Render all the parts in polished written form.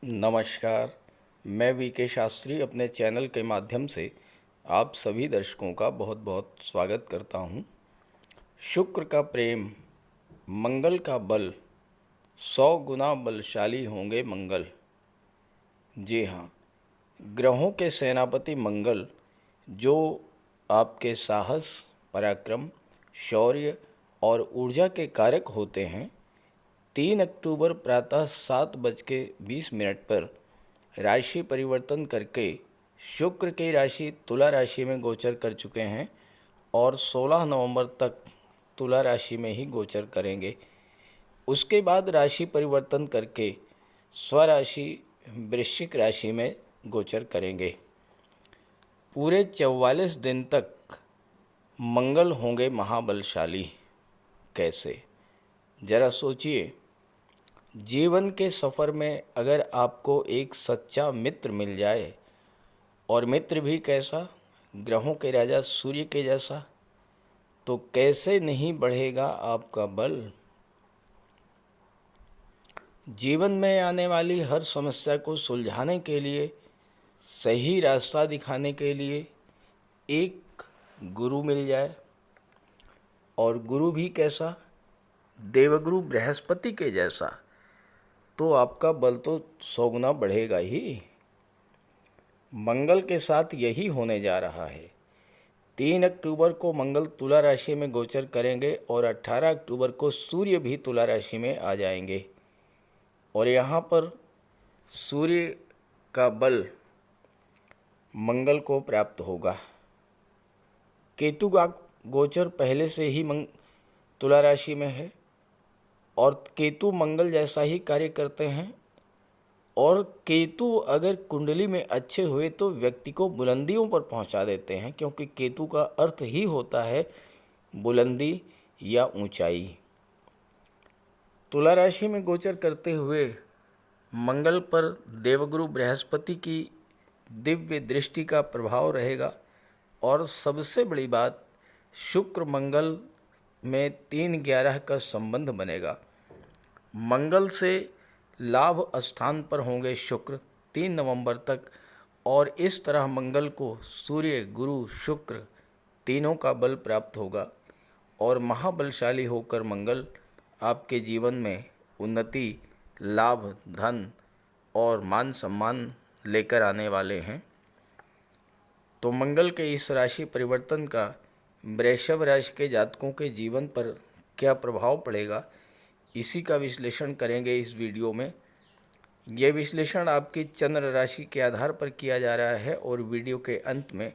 नमस्कार। मैं वीके शास्त्री अपने चैनल के माध्यम से आप सभी दर्शकों का बहुत बहुत स्वागत करता हूँ। शुक्र का प्रेम, मंगल का बल, 100 गुना बलशाली होंगे मंगल। जी हाँ, ग्रहों के सेनापति मंगल जो आपके साहस, पराक्रम, शौर्य और ऊर्जा के कारक होते हैं, 3 अक्टूबर प्रातः 7:20 पर राशि परिवर्तन करके शुक्र की राशि तुला राशि में गोचर कर चुके हैं और 16 नवंबर तक तुला राशि में ही गोचर करेंगे। उसके बाद राशि परिवर्तन करके स्वराशि वृश्चिक राशि में गोचर करेंगे। पूरे 44 दिन तक मंगल होंगे महाबलशाली। कैसे? जरा सोचिए। जीवन के सफ़र में अगर आपको एक सच्चा मित्र मिल जाए, और मित्र भी कैसा, ग्रहों के राजा सूर्य के जैसा, तो कैसे नहीं बढ़ेगा आपका बल। जीवन में आने वाली हर समस्या को सुलझाने के लिए, सही रास्ता दिखाने के लिए एक गुरु मिल जाए, और गुरु भी कैसा, देवगुरु बृहस्पति के जैसा, तो आपका बल तो 100 गुना बढ़ेगा ही। मंगल के साथ यही होने जा रहा है। 3 अक्टूबर को मंगल तुला राशि में गोचर करेंगे और 18 अक्टूबर को सूर्य भी तुला राशि में आ जाएंगे। और यहाँ पर सूर्य का बल मंगल को प्राप्त होगा। केतु का गोचर पहले से ही तुला राशि में है, और केतु मंगल जैसा ही कार्य करते हैं। और केतु अगर कुंडली में अच्छे हुए तो व्यक्ति को बुलंदियों पर पहुंचा देते हैं, क्योंकि केतु का अर्थ ही होता है बुलंदी या ऊंचाई। तुला राशि में गोचर करते हुए मंगल पर देवगुरु बृहस्पति की दिव्य दृष्टि का प्रभाव रहेगा। और सबसे बड़ी बात, शुक्र मंगल में 3-11 का संबंध बनेगा। मंगल से लाभ स्थान पर होंगे शुक्र 3 नवंबर तक, और इस तरह मंगल को सूर्य, गुरु, शुक्र तीनों का बल प्राप्त होगा। और महाबलशाली होकर मंगल आपके जीवन में उन्नति, लाभ, धन और मान सम्मान लेकर आने वाले हैं। तो मंगल के इस राशि परिवर्तन का वृषभ राशि के जातकों के जीवन पर क्या प्रभाव पड़ेगा, इसी का विश्लेषण करेंगे इस वीडियो में। यह विश्लेषण आपकी चंद्र राशि के आधार पर किया जा रहा है, और वीडियो के अंत में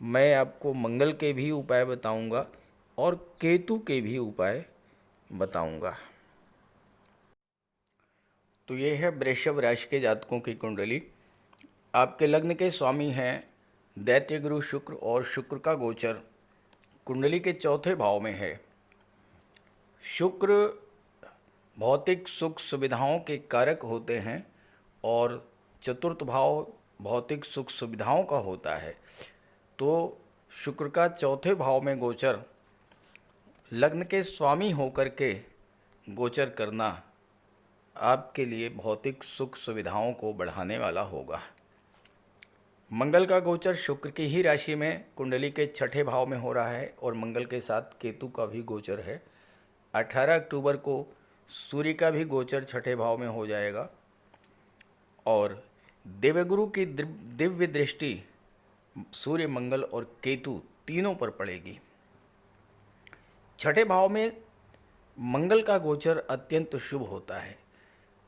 मैं आपको मंगल के भी उपाय बताऊंगा और केतु के भी उपाय बताऊंगा। तो ये है वृषभ राशि के जातकों की कुंडली। आपके लग्न के स्वामी हैं दैत्य गुरु शुक्र, और शुक्र का गोचर कुंडली के चौथे भाव में है। शुक्र भौतिक सुख सुविधाओं के कारक होते हैं, और चतुर्थ भाव भौतिक सुख सुविधाओं का होता है। तो शुक्र का चौथे भाव में गोचर, लग्न के स्वामी होकर के गोचर करना आपके लिए भौतिक सुख सुविधाओं को बढ़ाने वाला होगा। मंगल का गोचर शुक्र की ही राशि में कुंडली के छठे भाव में हो रहा है, और मंगल के साथ केतु का भी गोचर है। 18 अक्टूबर को सूर्य का भी गोचर छठे भाव में हो जाएगा, और देवगुरु की दिव्य दृष्टि सूर्य, मंगल और केतु तीनों पर पड़ेगी। छठे भाव में मंगल का गोचर अत्यंत शुभ होता है।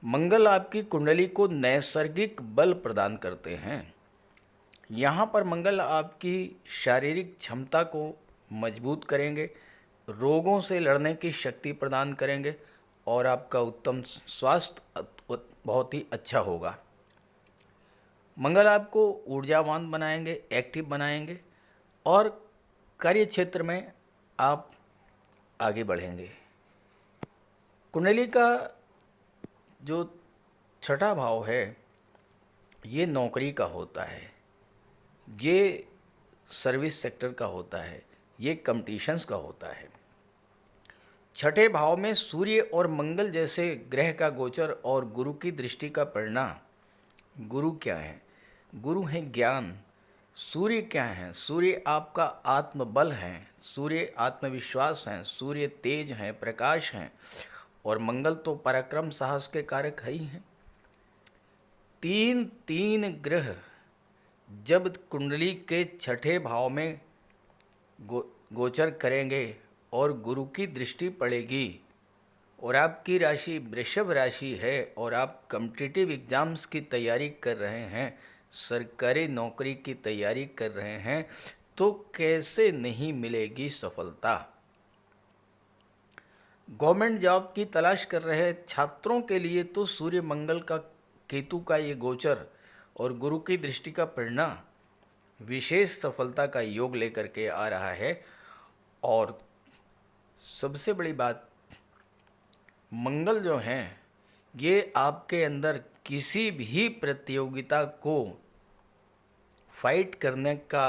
मंगल आपकी कुंडली को नैसर्गिक बल प्रदान करते हैं। यहाँ पर मंगल आपकी शारीरिक क्षमता को मजबूत करेंगे, रोगों से लड़ने की शक्ति प्रदान करेंगे, और आपका उत्तम स्वास्थ्य बहुत ही अच्छा होगा। मंगल आपको ऊर्जावान बनाएंगे, एक्टिव बनाएंगे, और कार्य क्षेत्र में आप आगे बढ़ेंगे। कुंडली का जो छठा भाव है, ये नौकरी का होता है, ये सर्विस सेक्टर का होता है, ये कंपटीशंस का होता है। छठे भाव में सूर्य और मंगल जैसे ग्रह का गोचर और गुरु की दृष्टि का पड़ना गुरु क्या है? गुरु है ज्ञान। सूर्य क्या है? सूर्य आपका आत्मबल है, सूर्य आत्मविश्वास है, सूर्य तेज है, प्रकाश है। और मंगल तो पराक्रम साहस के कारक है ही हैं। तीन तीन ग्रह जब कुंडली के छठे भाव में गोचर करेंगे और गुरु की दृष्टि पड़ेगी और आपकी राशि वृषभ राशि है और आप कॉम्पिटिटिव एग्जाम्स की तैयारी कर रहे हैं, सरकारी नौकरी की तैयारी कर रहे हैं, तो कैसे नहीं मिलेगी सफलता। गवर्नमेंट जॉब की तलाश कर रहे छात्रों के लिए तो सूर्य मंगल का केतु का ये गोचर और गुरु की दृष्टि का परिणाम विशेष सफलता का योग लेकर के आ रहा है। और सबसे बड़ी बात, मंगल जो हैं ये आपके अंदर किसी भी प्रतियोगिता को फाइट करने का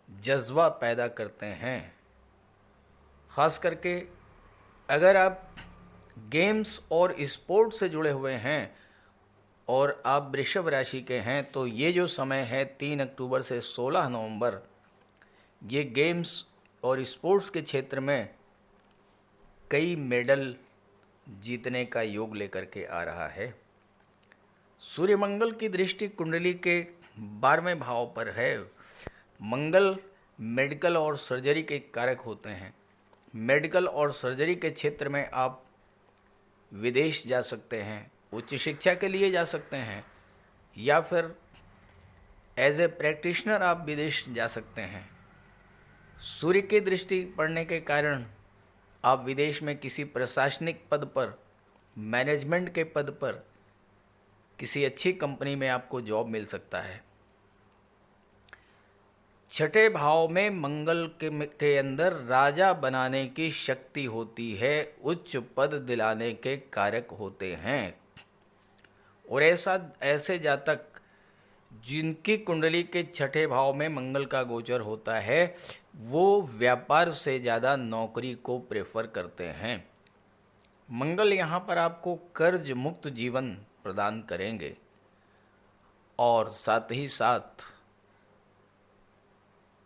जज्बा पैदा करते हैं। ख़ास करके अगर आप गेम्स और स्पोर्ट से जुड़े हुए हैं और आप वृषभ राशि के हैं, तो ये जो समय है 3 अक्टूबर से 16 नवंबर, ये गेम्स और स्पोर्ट्स के क्षेत्र में कई मेडल जीतने का योग लेकर के आ रहा है। सूर्य मंगल की दृष्टि कुंडली के 12वें भाव पर है। मंगल मेडिकल और सर्जरी के कारक होते हैं। मेडिकल और सर्जरी के क्षेत्र में आप विदेश जा सकते हैं, उच्च शिक्षा के लिए जा सकते हैं, या फिर एज ए प्रैक्टिशनर आप विदेश जा सकते हैं। सूर्य की दृष्टि पड़ने के कारण आप विदेश में किसी प्रशासनिक पद पर, मैनेजमेंट के पद पर, किसी अच्छी कंपनी में आपको जॉब मिल सकता है। छठे भाव में मंगल के अंदर राजा बनाने की शक्ति होती है, उच्च पद दिलाने के कारक होते हैं। और ऐसे जातक जिनकी कुंडली के छठे भाव में मंगल का गोचर होता है, वो व्यापार से ज़्यादा नौकरी को प्रेफर करते हैं। मंगल यहाँ पर आपको कर्ज मुक्त जीवन प्रदान करेंगे। और साथ ही साथ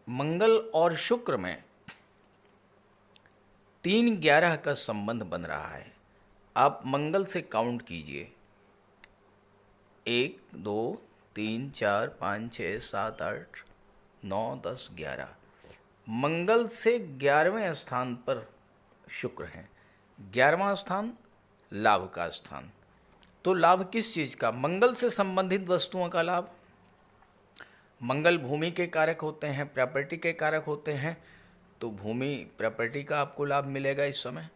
मंगल और शुक्र में 3-11 का संबंध बन रहा है। आप मंगल से काउंट कीजिए, 1 2 3 4 5 6 7 8 9 10 11। मंगल से 11वें स्थान पर शुक्र है। 11वां स्थान लाभ का स्थान। तो लाभ किस चीज़ का? मंगल से संबंधित वस्तुओं का लाभ। मंगल भूमि के कारक होते हैं, प्रॉपर्टी के कारक होते हैं, तो भूमि प्रॉपर्टी का आपको लाभ मिलेगा इस समय।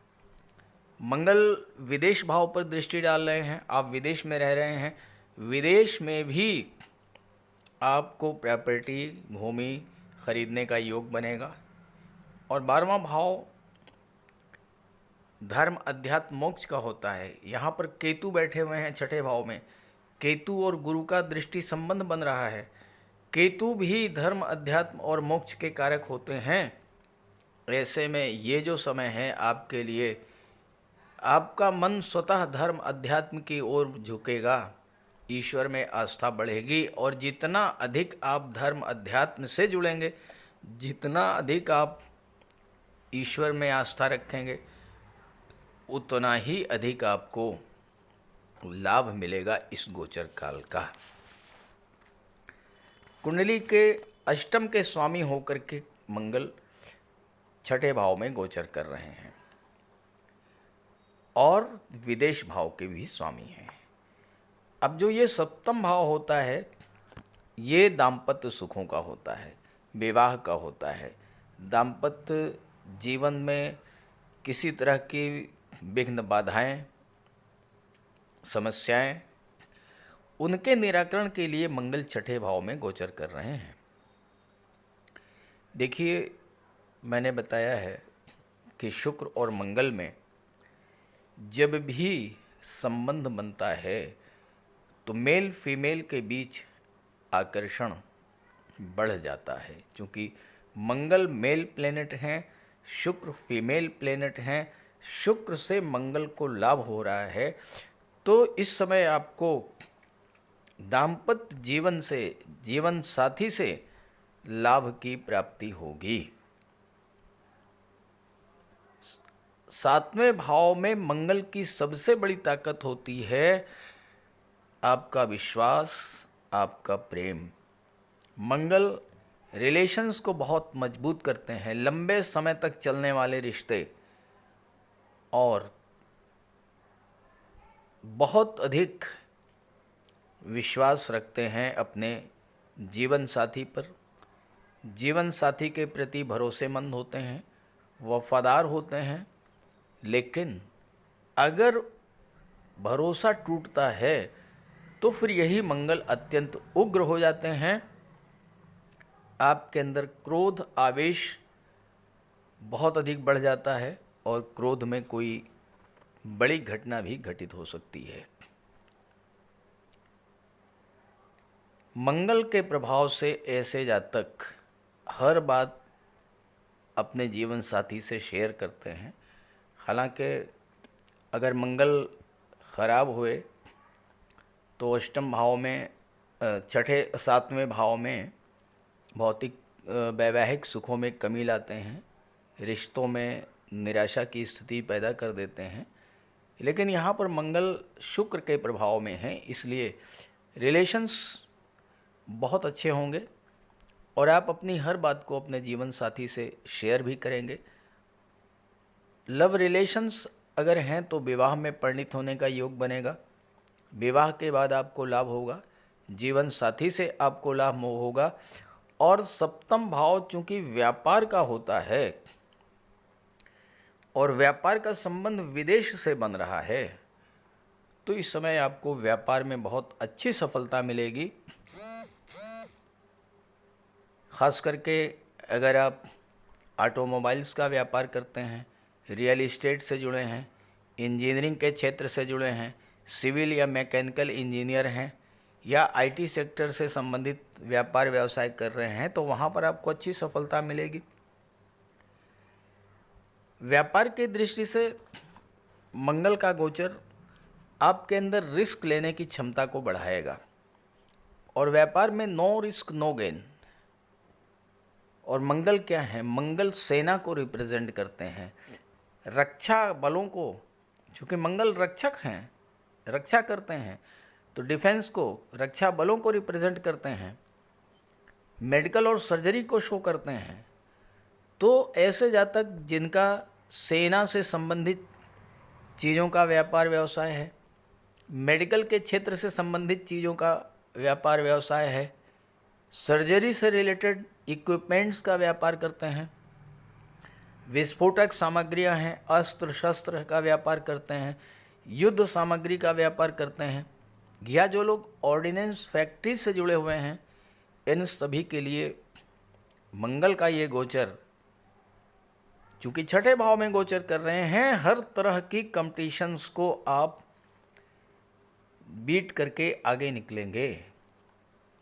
मंगल विदेश भाव पर दृष्टि डाल रहे हैं, आप विदेश में रह रहे हैं, विदेश में भी आपको प्रॉपर्टी भूमि खरीदने का योग बनेगा। और 12वां भाव धर्म अध्यात्म मोक्ष का होता है। यहाँ पर केतु बैठे हुए हैं छठे भाव में, केतु और गुरु का दृष्टि संबंध बन रहा है। केतु भी धर्म अध्यात्म और मोक्ष के कारक होते हैं। ऐसे में ये जो समय है आपके लिए, आपका मन स्वतः धर्म अध्यात्म की ओर झुकेगा, ईश्वर में आस्था बढ़ेगी। और जितना अधिक आप धर्म अध्यात्म से जुड़ेंगे, जितना अधिक आप ईश्वर में आस्था रखेंगे, उतना ही अधिक आपको लाभ मिलेगा इस गोचर काल का। कुंडली के अष्टम के स्वामी होकर के मंगल छठे भाव में गोचर कर रहे हैं और विदेश भाव के भी स्वामी हैं। अब जो ये सप्तम भाव होता है, ये दाम्पत्य सुखों का होता है, विवाह का होता है। दाम्पत्य जीवन में किसी तरह की विघ्न बाधाएं, समस्याएं, उनके निराकरण के लिए मंगल छठे भाव में गोचर कर रहे हैं। देखिए, मैंने बताया है कि शुक्र और मंगल में जब भी संबंध बनता है तो मेल फीमेल के बीच आकर्षण बढ़ जाता है। क्योंकि मंगल मेल प्लेनेट हैं, शुक्र फीमेल प्लेनेट हैं, शुक्र से मंगल को लाभ हो रहा है। तो इस समय आपको दाम्पत्य जीवन साथी से लाभ की प्राप्ति होगी। 7वें भाव में मंगल की सबसे बड़ी ताकत होती है आपका विश्वास, आपका प्रेम। मंगल रिलेशंस को बहुत मजबूत करते हैं, लंबे समय तक चलने वाले रिश्ते, और बहुत अधिक विश्वास रखते हैं अपने जीवन साथी पर। जीवन साथी के प्रति भरोसेमंद होते हैं, वफादार होते हैं। लेकिन अगर भरोसा टूटता है तो फिर यही मंगल अत्यंत उग्र हो जाते हैं। आपके अंदर क्रोध, आवेश बहुत अधिक बढ़ जाता है और क्रोध में कोई बड़ी घटना भी घटित हो सकती है। मंगल के प्रभाव से ऐसे जातक हर बात अपने जीवन साथी से शेयर करते हैं। हालांकि अगर मंगल खराब हुए तो अष्टम भाव में, 7वें भाव में भौतिक वैवाहिक सुखों में कमी लाते हैं, रिश्तों में निराशा की स्थिति पैदा कर देते हैं। लेकिन यहाँ पर मंगल शुक्र के प्रभाव में है, इसलिए रिलेशंस बहुत अच्छे होंगे और आप अपनी हर बात को अपने जीवन साथी से शेयर भी करेंगे। लव रिलेशंस अगर हैं तो विवाह में परिणित होने का योग बनेगा। विवाह के बाद आपको लाभ होगा, जीवन साथी से आपको लाभ होगा। और सप्तम भाव चूंकि व्यापार का होता है और व्यापार का संबंध विदेश से बन रहा है, तो इस समय आपको व्यापार में बहुत अच्छी सफलता मिलेगी। खास करके अगर आप ऑटोमोबाइल्स का व्यापार करते हैं, रियल इस्टेट से जुड़े हैं, इंजीनियरिंग के क्षेत्र से जुड़े हैं, सिविल या मैकेनिकल इंजीनियर हैं, या आईटी सेक्टर से संबंधित व्यापार व्यवसाय कर रहे हैं, तो वहाँ पर आपको अच्छी सफलता मिलेगी। व्यापार की दृष्टि से मंगल का गोचर आपके अंदर रिस्क लेने की क्षमता को बढ़ाएगा और व्यापार में नो रिस्क नो गेन। और मंगल क्या है? मंगल सेना को रिप्रेजेंट करते हैं, रक्षा बलों को, चूँकि मंगल रक्षक हैं, रक्षा करते हैं, तो डिफेंस को, रक्षा बलों को रिप्रेजेंट करते हैं, मेडिकल और सर्जरी को शो करते हैं। तो ऐसे जातक जिनका सेना से संबंधित चीज़ों का व्यापार व्यवसाय है, मेडिकल के क्षेत्र से संबंधित चीज़ों का व्यापार व्यवसाय है, सर्जरी से रिलेटेड इक्विपमेंट्स का व्यापार करते हैं, विस्फोटक सामग्रियां हैं, अस्त्र शस्त्र का व्यापार करते हैं, युद्ध सामग्री का व्यापार करते हैं, या जो लोग ऑर्डिनेंस फैक्ट्री से जुड़े हुए हैं, इन सभी के लिए मंगल का ये गोचर, चूँकि 6ठे भाव में गोचर कर रहे हैं, हर तरह की कंपटीशंस को आप बीट करके आगे निकलेंगे।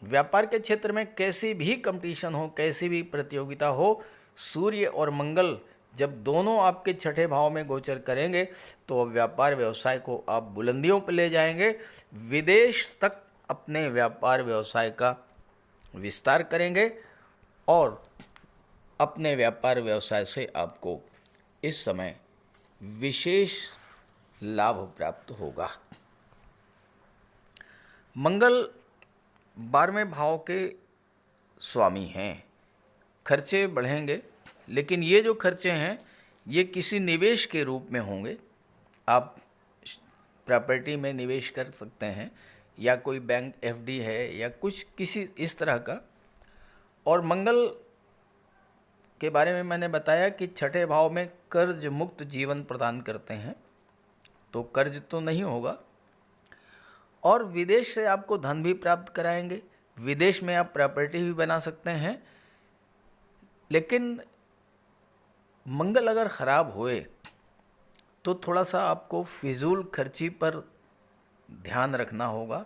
व्यापार के क्षेत्र में कैसी भी कंपटीशन हो, कैसी भी प्रतियोगिता हो, सूर्य और मंगल जब दोनों आपके 6ठे भाव में गोचर करेंगे तो व्यापार व्यवसाय को आप बुलंदियों पर ले जाएंगे, विदेश तक अपने व्यापार व्यवसाय का विस्तार करेंगे और अपने व्यापार व्यवसाय से आपको इस समय विशेष लाभ प्राप्त होगा। मंगल 12वें भाव के स्वामी हैं। खर्चे बढ़ेंगे, लेकिन ये जो खर्चे हैं ये किसी निवेश के रूप में होंगे। आप प्रॉपर्टी में निवेश कर सकते हैं, या कोई बैंक एफडी है, या कुछ किसी इस तरह का। और मंगल के बारे में मैंने बताया कि 6ठे भाव में कर्ज मुक्त जीवन प्रदान करते हैं, तो कर्ज तो नहीं होगा। और विदेश से आपको धन भी प्राप्त कराएंगे, विदेश में आप प्रॉपर्टी भी बना सकते हैं। लेकिन मंगल अगर ख़राब हुए तो थोड़ा सा आपको फिजूल खर्ची पर ध्यान रखना होगा,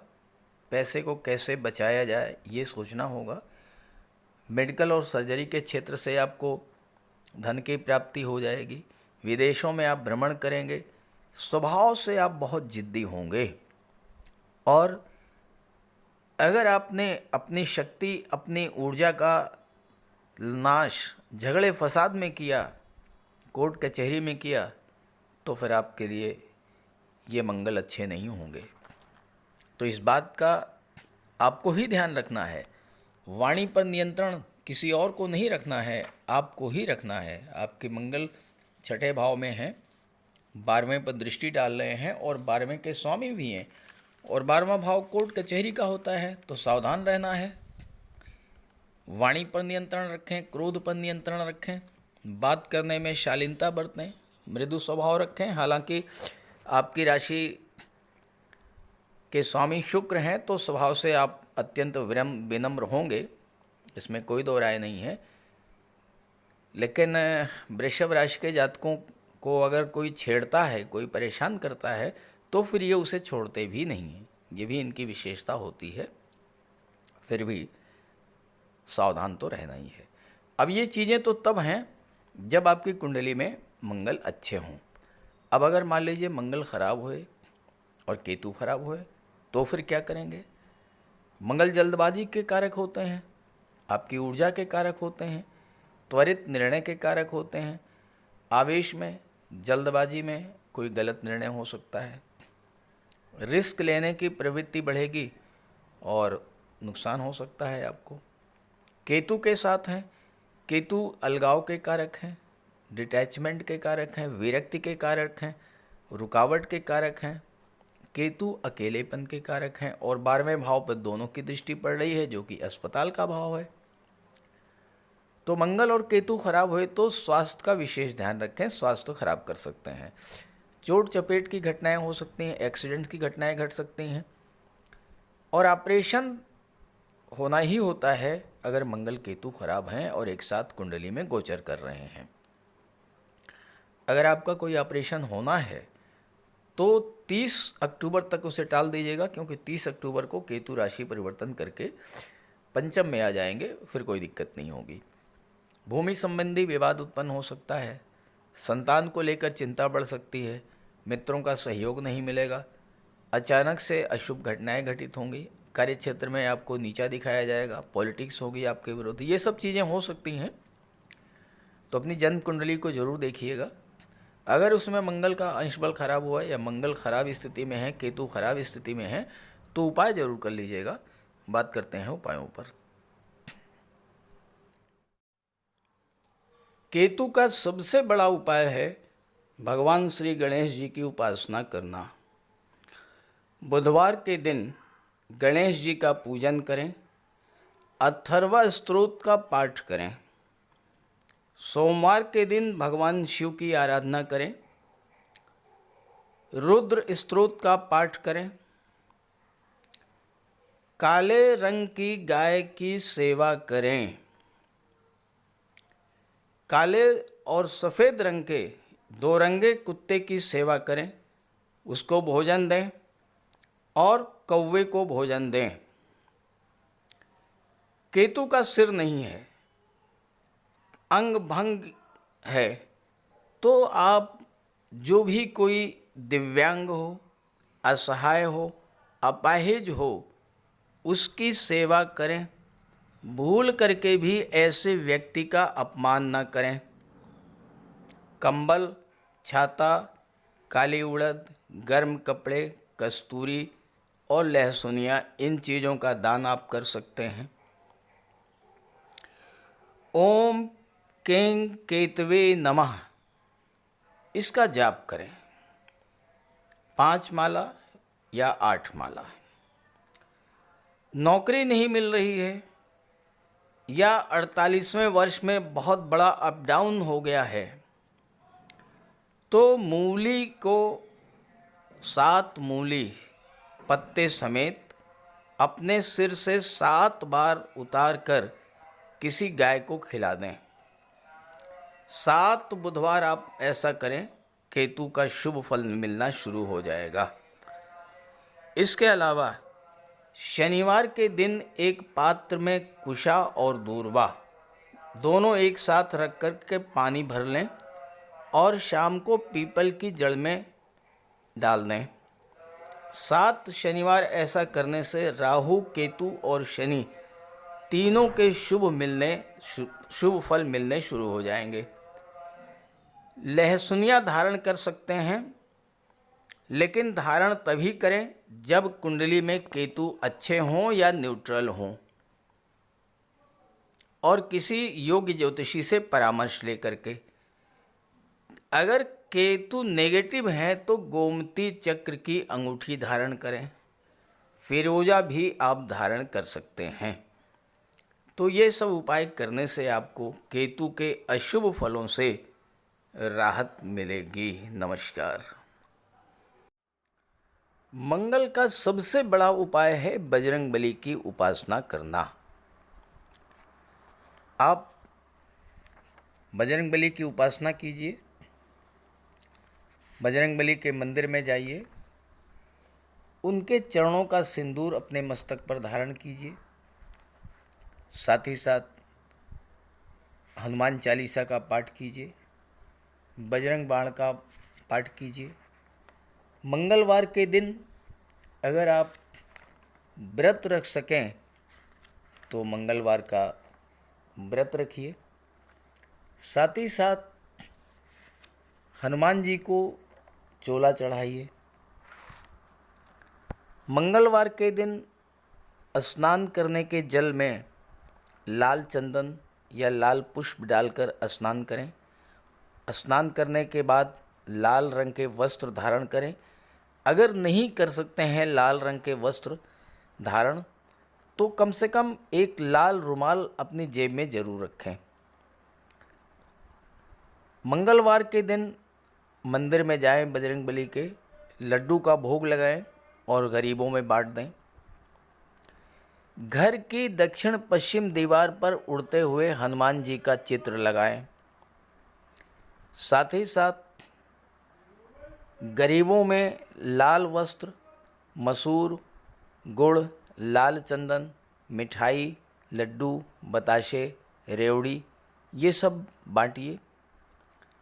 पैसे को कैसे बचाया जाए ये सोचना होगा। मेडिकल और सर्जरी के क्षेत्र से आपको धन की प्राप्ति हो जाएगी, विदेशों में आप भ्रमण करेंगे, स्वभाव से आप बहुत जिद्दी होंगे और अगर आपने अपनी शक्ति, अपनी ऊर्जा का नाश झगड़े फसाद में किया, कोर्ट कचहरी में किया, तो फिर आपके लिए ये मंगल अच्छे नहीं होंगे। तो इस बात का आपको ही ध्यान रखना है। वाणी पर नियंत्रण किसी और को नहीं रखना है, आपको ही रखना है। आपके मंगल छठे भाव में हैं, 12वें पर दृष्टि डाल रहे हैं और 12वें के स्वामी भी हैं, और 12वां भाव कोर्ट कचहरी का होता है, तो सावधान रहना है। वाणी पर नियंत्रण रखें, क्रोध पर नियंत्रण रखें, बात करने में शालीनता बरतें, मृदु स्वभाव रखें। हालांकि आपकी राशि के स्वामी शुक्र हैं, तो स्वभाव से आप अत्यंत विनम्र होंगे, इसमें कोई दो राय नहीं है। लेकिन वृषभ राशि के जातकों को अगर कोई छेड़ता है, कोई परेशान करता है, तो फिर ये उसे छोड़ते भी नहीं हैं। ये भी इनकी विशेषता होती है। फिर भी सावधान तो रहना ही है। अब ये चीज़ें तो तब हैं जब आपकी कुंडली में मंगल अच्छे हों। अब अगर मान लीजिए मंगल खराब हुए और केतु खराब हुए, तो फिर क्या करेंगे? मंगल जल्दबाजी के कारक होते हैं, आपकी ऊर्जा के कारक होते हैं, त्वरित निर्णय के कारक होते हैं। आवेश में, जल्दबाजी में कोई गलत निर्णय हो सकता है, रिस्क लेने की प्रवृत्ति बढ़ेगी और नुकसान हो सकता है आपको। केतु के साथ हैं, केतु अलगाव के कारक हैं, डिटैचमेंट के कारक हैं, विरक्ति के कारक हैं, रुकावट के कारक हैं। केतु अकेलेपन के कारक हैं, और 12वें भाव पर दोनों की दृष्टि पड़ रही है, जो कि अस्पताल का भाव है। तो मंगल और केतु खराब हुए तो स्वास्थ्य का विशेष ध्यान रखें, स्वास्थ्य खराब कर सकते हैं। चोट चपेट की घटनाएं हो सकती हैं, एक्सीडेंट की घटनाएं घट सकती हैं, और ऑपरेशन होना ही होता है अगर मंगल केतु खराब हैं और एक साथ कुंडली में गोचर कर रहे हैं। अगर आपका कोई ऑपरेशन होना है तो 30 अक्टूबर तक उसे टाल दीजिएगा, क्योंकि 30 अक्टूबर को केतु राशि परिवर्तन करके पंचम में आ जाएंगे, फिर कोई दिक्कत नहीं होगी। भूमि संबंधी विवाद उत्पन्न हो सकता है, संतान को लेकर चिंता बढ़ सकती है, मित्रों का सहयोग नहीं मिलेगा, अचानक से अशुभ घटनाएं घटित होंगी, कार्य क्षेत्र में आपको नीचा दिखाया जाएगा, पॉलिटिक्स होगी आपके विरुद्ध, ये सब चीज़ें हो सकती हैं। तो अपनी जन्म कुंडली को जरूर देखिएगा। अगर उसमें मंगल का अंश बल खराब हुआ है या मंगल खराब स्थिति में है, केतु खराब स्थिति में है, तो उपाय जरूर कर लीजिएगा। बात करते हैं उपायों पर। केतु का सबसे बड़ा उपाय है भगवान श्री गणेश जी की उपासना करना। बुधवार के दिन गणेश जी का पूजन करें, अथर्वा स्तोत्र का पाठ करें। सोमवार के दिन भगवान शिव की आराधना करें, रुद्र स्तोत्र का पाठ करें। काले रंग की गाय की सेवा करें। काले और सफ़ेद रंग के दो रंगे कुत्ते की सेवा करें, उसको भोजन दें और कौवे को भोजन दें। केतु का सिर नहीं है, अंग भंग है, तो आप जो भी कोई दिव्यांग हो, असहाय हो, अपाहिज हो, उसकी सेवा करें। भूल करके भी ऐसे व्यक्ति का अपमान न करें। कंबल, छाता, काली उड़द, गर्म कपड़े, कस्तूरी और लहसुनिया, इन चीज़ों का दान आप कर सकते हैं। ओम कें केतवे नमः, इसका जाप करें 5 माला या 8 माला। नौकरी नहीं मिल रही है या 48वें वर्ष में बहुत बड़ा अप डाउन हो गया है, तो मूली को 7 मूली पत्ते समेत अपने सिर से 7 बार उतार कर किसी गाय को खिला दें। 7 बुधवार आप ऐसा करें, केतु का शुभ फल मिलना शुरू हो जाएगा। इसके अलावा शनिवार के दिन एक पात्र में कुशा और दूर्वा दोनों एक साथ रख कर के पानी भर लें और शाम को पीपल की जड़ में डाल दें। 7 शनिवार ऐसा करने से राहु, केतु और शनि तीनों के शुभ फल मिलने शुरू हो जाएंगे। लहसुनिया धारण कर सकते हैं, लेकिन धारण तभी करें जब कुंडली में केतु अच्छे हों या न्यूट्रल हों, और किसी योग्य ज्योतिषी से परामर्श लेकर के। अगर केतु नेगेटिव है तो गोमती चक्र की अंगूठी धारण करें, फिरोजा भी आप धारण कर सकते हैं। तो ये सब उपाय करने से आपको केतु के अशुभ फलों से राहत मिलेगी। नमस्कार। मंगल का सबसे बड़ा उपाय है बजरंगबली की उपासना करना। आप बजरंगबली की उपासना कीजिए, बजरंगबली के मंदिर में जाइए, उनके चरणों का सिंदूर अपने मस्तक पर धारण कीजिए, साथ ही साथ हनुमान चालीसा का पाठ कीजिए, बजरंग बाण का पाठ कीजिए। मंगलवार के दिन अगर आप व्रत रख सकें तो मंगलवार का व्रत रखिए। साथ ही साथ हनुमान जी को चोला चढ़ाइए। मंगलवार के दिन स्नान करने के जल में लाल चंदन या लाल पुष्प डालकर स्नान करें। स्नान करने के बाद लाल रंग के वस्त्र धारण करें। अगर नहीं कर सकते हैं लाल रंग के वस्त्र धारण, तो कम से कम एक लाल रुमाल अपनी जेब में जरूर रखें। मंगलवार के दिन मंदिर में जाएं, बजरंगबली के लड्डू का भोग लगाएं और गरीबों में बांट दें। घर की दक्षिण पश्चिम दीवार पर उड़ते हुए हनुमान जी का चित्र लगाएं। साथ ही साथ गरीबों में लाल वस्त्र, मसूर, गुड़, लाल चंदन, मिठाई, लड्डू, बताशे, रेवड़ी ये सब बांटिए।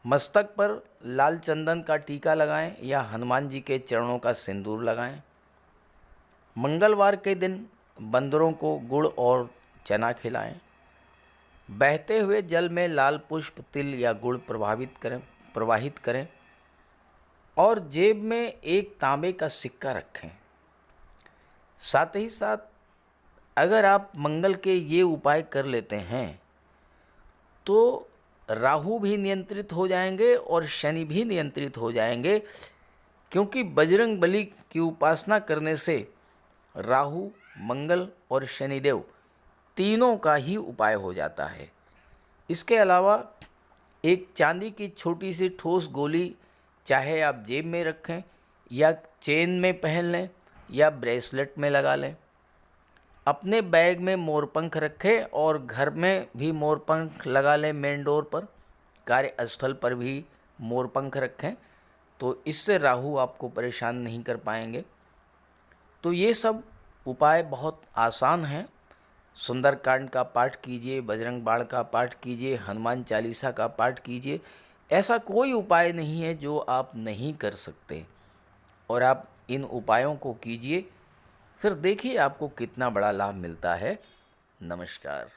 मस्तक पर लाल चंदन का टीका लगाएं या हनुमान जी के चरणों का सिंदूर लगाएं। मंगलवार के दिन बंदरों को गुड़ और चना खिलाएं। बहते हुए जल में लाल पुष्प, तिल या गुड़ प्रवाहित करें और जेब में एक तांबे का सिक्का रखें। साथ ही साथ अगर आप मंगल के ये उपाय कर लेते हैं तो राहु भी नियंत्रित हो जाएंगे और शनि भी नियंत्रित हो जाएंगे, क्योंकि बजरंगबली की उपासना करने से राहु, मंगल और शनिदेव तीनों का ही उपाय हो जाता है। इसके अलावा एक चांदी की छोटी सी ठोस गोली चाहे आप जेब में रखें या चेन में पहन लें या ब्रेसलेट में लगा लें। अपने बैग में मोरपंख रखें और घर में भी मोरपंख लगा लें। मेन डोर पर, कार्यस्थल पर भी मोरपंख रखें, तो इससे राहु आपको परेशान नहीं कर पाएंगे। तो ये सब उपाय बहुत आसान हैं। सुंदरकांड का पाठ कीजिए, बजरंग बाण का पाठ कीजिए, हनुमान चालीसा का पाठ कीजिए। ऐसा कोई उपाय नहीं है जो आप नहीं कर सकते, और आप इन उपायों को कीजिए, फिर देखिए आपको कितना बड़ा लाभ मिलता है। नमस्कार।